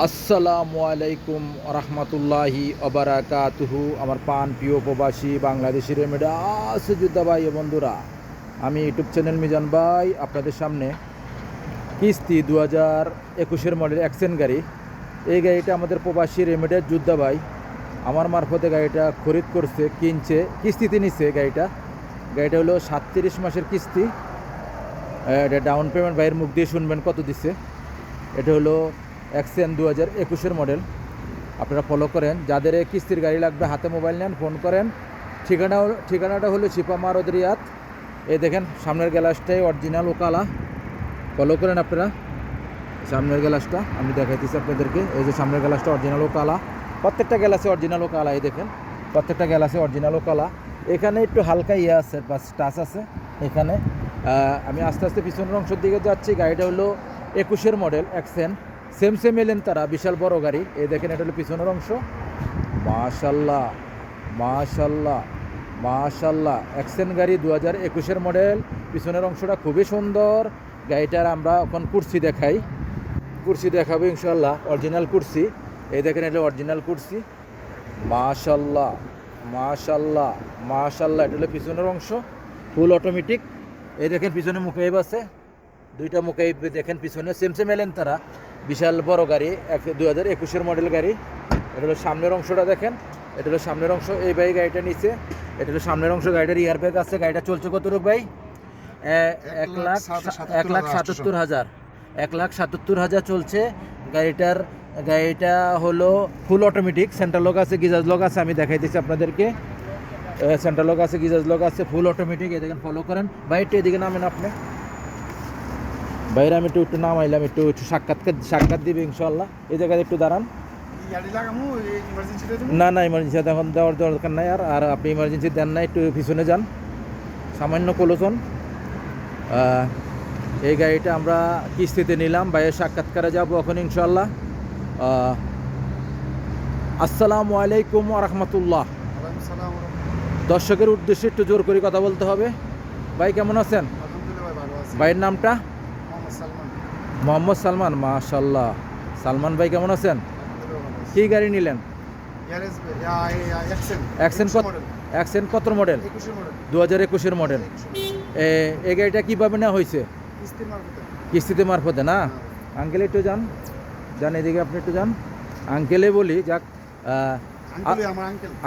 আসসালামু আলাইকুম রহমতুল্লাহি অবরাকাতুহু। আমার পান প্রিয় প্রবাসী বাংলাদেশি রেমেডা আছে যোদ্ধা ভাই ও বন্ধুরা, আমি ইউটিউব চ্যানেল মিজান ভাই আপনাদের সামনে কিস্তি 2021 মডেল অ্যাকসেন্ট গাড়ি। এই গাড়িটা আমাদের প্রবাসী রেমেডার যোদ্ধা ভাই আমার মারফতে গাড়িটা খরিদ করছে, কিনছে, কিস্তিতে নিচ্ছে। গাড়িটা হলো 37 মাসের কিস্তি। এটা ডাউন পেমেন্ট ভাইয়ের মুখ দিয়ে শুনবেন কত দিচ্ছে। এটা হলো অ্যাকসেন্ট 2021 মডেল। আপনারা ফলো করেন, যাদের কিস্তির গাড়ি লাগবে হাতে মোবাইল নেন, ফোন করেন। ঠিকানাটা হলো চিপামারদ রিয়াদ। এই দেখেন সামনের গ্লাসটাই অরিজিনাল ওকালা। ফলো করেন আপনারা সামনের গ্লাসটা, আমি দেখাইতেছি আপনাদেরকে। এই যে সামনের গ্লাসটা অরিজিনাল ওকালা, প্রত্যেকটা গ্লাসে অরিজিনাল ওকালা। এই দেখেন প্রত্যেকটা গ্লাসে অরিজিনাল ওকালা। এখানে একটু হালকা আছে, টাচ আছে এখানে। আমি আস্তে আস্তে পিছনের অংশের দিকে যাচ্ছি। গাড়িটা হলো 21 মডেল অ্যাকসেন্ট, সেম এলেন তারা, বিশাল বড় গাড়ি। এই দেখেন এটা হলো পিছনের অংশ। মাশাল্লাহ মাশাল্লাহ মাশাল্লাহ, অ্যাকসেন্ট গাড়ি 2021 মডেল। পিছনের অংশটা খুবই সুন্দর। গাড়িটার আমরা এখন কুরসি দেখাবো ইনশাল্লাহ, অরিজিনাল কুরসি। এই দেখেন এটা অরিজিনাল কুরসি। মাশাল্লাহ মাশাল্লাহ মাশাল্লাহ, এটা হলো পিছনের অংশ, ফুল অটোমেটিক। এই দেখেন পিছনে মুখাইব আছে, দুইটা মুখাইব দেখেন পিছনে, সেম এলেন তারা, বিশাল বড় গাড়ি, 2021 মডেল গাড়ি। এটা হলো সামনের অংশটা দেখেন, এটা হলো সামনের অংশ। এই ভাই গাড়িটা নিচে, এটা হলো সামনের অংশ। গাড়িটার ইয়ার ব্যাগ আছে। গাড়িটা চলছে কত রূপ ভাই? 1,77,000 1,77,000 চলছে গাড়িটা হলো ফুল অটোমেটিক। সেন্ট্রাল লক আছে, গিজাজ লক আছে, আমি দেখাইতেছি আপনাদেরকে। সেন্ট্রাল লক আছে, গিজাজ লক আছে, ফুল অটোমেটিক। এই দেখেন ফলো করেন ভাই, একটু এদিকে নামেন আপনি। বাইরে আমি একটু নামাইলাম, একটু সাক্ষাৎ দিবে ইনশাল্লাহ। এই জায়গায় একটু দাঁড়ান। না ইমার্জেন্সি এখন দেওয়ার দরকার নাই। আর আপনি ইমার্জেন্সি দেন না, একটু পিছনে যান, সামান্য কোলোচন। এই গাড়িটা আমরা কিস্তিতে নিলাম, বাইরের সাক্ষাৎকারে যাবো এখন ইনশাল্লাহ। আসসালামু আলাইকুম রহমতুল্লাহ। দর্শকের উদ্দেশ্যে একটু জোর করে কথা বলতে হবে। ভাই কেমন আছেন? ভাইয়ের নামটা? মোহাম্মদ সালমান। মাশাল্লাহ, সালমান ভাই কেমন আছেন? কি গাড়ি নিলেন? অ্যাকসেন্ট কত মডেল? 2021 মডেল। এই গাড়িটা কীভাবে নেওয়া হয়েছে? কিস্তিতে মারফতে না? আঙ্কেল একটু যান, এদিকে আপনি একটু যান। আঙ্কেলে বলি যাক,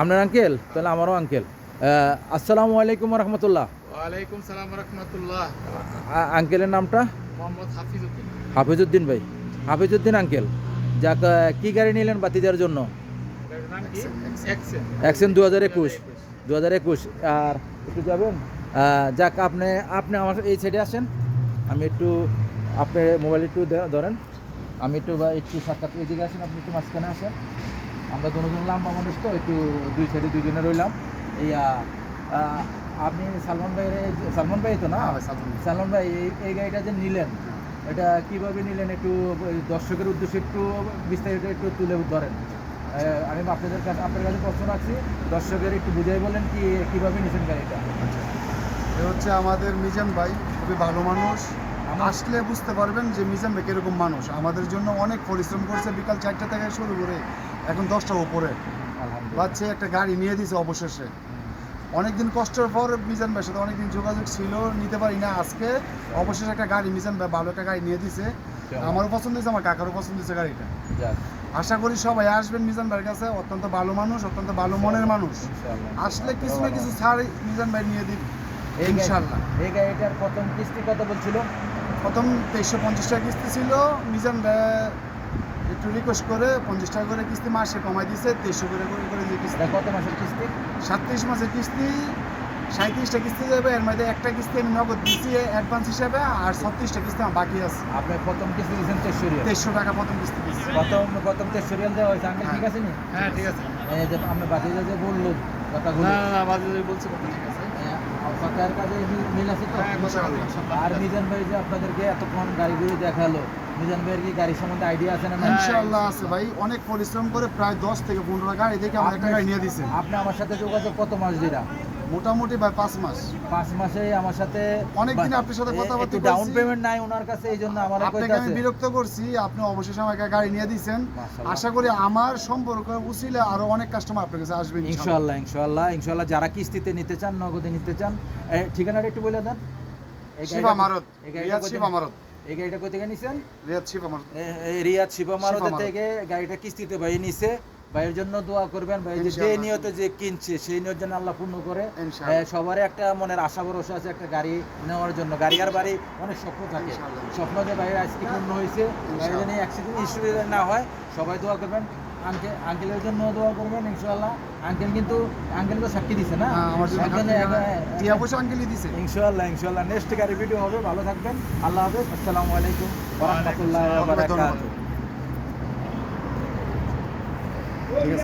আপনার আঙ্কেল, তাহলে আমারও আঙ্কেল। আসসালামু আলাইকুম রহমতুল্লাহ। ওয়ালাইকুম সালাম রাহমাতুল্লাহ। আঙ্কেলের নামটা? মোহাম্মদ হাফিজউদ্দিন ভাই। হাফিজউদ্দিন আঙ্কেল, যাক কি গাড়ি নিলেন বাতিজার জন্য? অ্যাকসেন্ট 2021। আর একটু যাবেন, যাক আপনি আমার এই সাইডে আসেন, আমি একটু আপনার মোবাইল একটু ধরেন, আমি একটু সাক্ষাৎ এদিকে আসেন, আপনি একটু মাঝখানে আসেন। আমরা দুজন লম্বা মানুষ তো, একটু দুই সাইডে দুজনে রইলাম। আপনি সালমান ভাই তো না? সালমান ভাই, এই গাড়িটা যে নিলেন, এটা কিভাবে নিলেন একটু দর্শকের উদ্দেশ্যে একটু বিস্তারিত একটু তুলে ধরেন। আমি আপনার কাছে প্রশ্ন রাখছি, দর্শকের একটু বুঝাই বলেন কিভাবে নিয়েছেন গাড়িটা। এ হচ্ছে আমাদের মিজান ভাই, খুবই ভালো মানুষ। আসলে বুঝতে পারবেন যে মিজান ভাই কিরকম মানুষ। আমাদের জন্য অনেক পরিশ্রম করছে, বিকাল 4টা থেকে শুরু করে এখন 10টার উপরে বাচ্চা একটা গাড়ি নিয়ে দিয়েছে অবশেষে। অনেকদিন কষ্টের পর মিজান ভাইয়ের সাথে অনেকদিন যোগাযোগ ছিল, নিতে পারি না। আজকে অবশেষে একটা গাড়ি মিজান ভাই ভালো একটা গাড়ি নিয়ে দিছে। আমারও পছন্দ হয়েছে, আমার কাকারও পছন্দ হয়েছে গাড়িটা। আশা করি সবাই আসবেন মিজান ভাইয়ের কাছে। অত্যন্ত ভালো মানুষ, অত্যন্ত ভালো মনের মানুষ। আসলে কিছু না কিছু ছাড় মিজান ভাই নিয়ে দিন ইনশাল্লাহ। এই গাড়িটার প্রথম কিস্তি কত বলছিল? প্রথম 2350 টাকা কিস্তি ছিল। মিজান ভাই একটু রিকোয়েস্ট করে 50 টাকা করে কিস্তি মাসে কমাই দিয়েছে, 2300 করে যে কিস্তি। কত মাসের কিস্তি? 37 মাসের কিস্তি। 37টা কিস্তি যাবে, এর মধ্যে একটা কিস্তি আমি নগদ দিচ্ছি অ্যাডভান্স হিসাবে, আর 36টা কিস্তি আমার বাকি আছে। আপনি প্রথম কিস্তি দিয়েছেন 2300 টাকা প্রথম কিস্তি দিচ্ছি। প্রথম 2300 রিয়াল দেওয়া হয়েছে আঙ্কেল, ঠিক আছে নি? হ্যাঁ ঠিক আছে। আপনি বাতিজা যে বললো কথাগুলো, না বাতিজা বলছে কথা ঠিক আছে, কথার কাজে মিল আছে তো? আর মিজান ভাই যে আপনাদেরকে এতক্ষণ গাড়িগুলো দেখালো, মিজান ভাইয়ের কি গাড়ি সম্বন্ধে আইডিয়া আছে না? ইনশাআল্লাহ আছে ভাই, অনেক পরিশ্রম করে প্রায় 10 থেকে 15 গাড়ি দেখে আমার একটা গাড়ি নিয়ে দিয়েছে। আপনি আমার সাথে যোগাযোগ কত মাস দিলা? মোটামুটি ভাই 5 মাস। 5 মাসে আমার সাথে অনেকদিন আপনার সাথে কথাবার্তা একটু ডাউন বলছি। পেমেন্ট নাই ওনার কাছে, এই জন্য আমার আপনাকে আমি বিরক্ত করছি, আপনি অবশেষে আমাকে গাড়ি নিয়ে দিয়েছেন। মাশাআল্লাহ। আশা করি আমার সম্পর্ক উচিলে আরো অনেক কাস্টমার আপনার কাছে আসবে ইনশাআল্লাহ। ইনশাআল্লাহ যারা কিস্তিতে নিতে চান, নগদে নিতে চান, ঠিকানাটা একটু বলে দেন। শিবা মারত, রিয়াদ শিবা মারত, এই গাড়িটা কই থেকে নিছেন? রিয়াদ শিবা মারত। এই রিয়াদ শিবা মারত শিবা মারত। থেকে গাড়িটা কিস্তিতে ভাই নিছে। ভাইয়ের জন্য দোয়া করবেন, ভাই যে ইনশাআল্লাহ। নিয়তে যে কিনছে সেই নিয়ত যেন আল্লাহ পূর্ণ করে। ইনশাআল্লাহ। সবারই একটা মনের আশা ভরসা আছে একটা গাড়ি নেওয়ার জন্য। গাড়ি আর বাড়ি অনেক স্বপ্ন থাকে, ইনশাআল্লাহ। স্বপ্ন যে ভাইয়ের আজকে পূর্ণ হয়েছে। ভাইয়ের জন্য অ্যাক্সিডেন্ট হিস্ট্রি না হয়, সবাই দোয়া করবেন। আঙ্কেলের জন্য দোয়া করবেন ইনশাআল্লাহ। আঙ্কেল কিন্তু আঙ্কেল তো সাক্ষী দিছে না, হ্যাঁ, আমার জন্য টিয়া পয়সা আঙ্কেলই দিছে। ইনশাআল্লাহ নেক্সট গাড়ি ভিডিও হবে। ভালো থাকবেন, আল্লাহ হাফেজ, আসসালামু আলাইকুম ওয়া রাহমাতুল্লাহি ওয়া বারাকাতুহু। ঠিক আছে।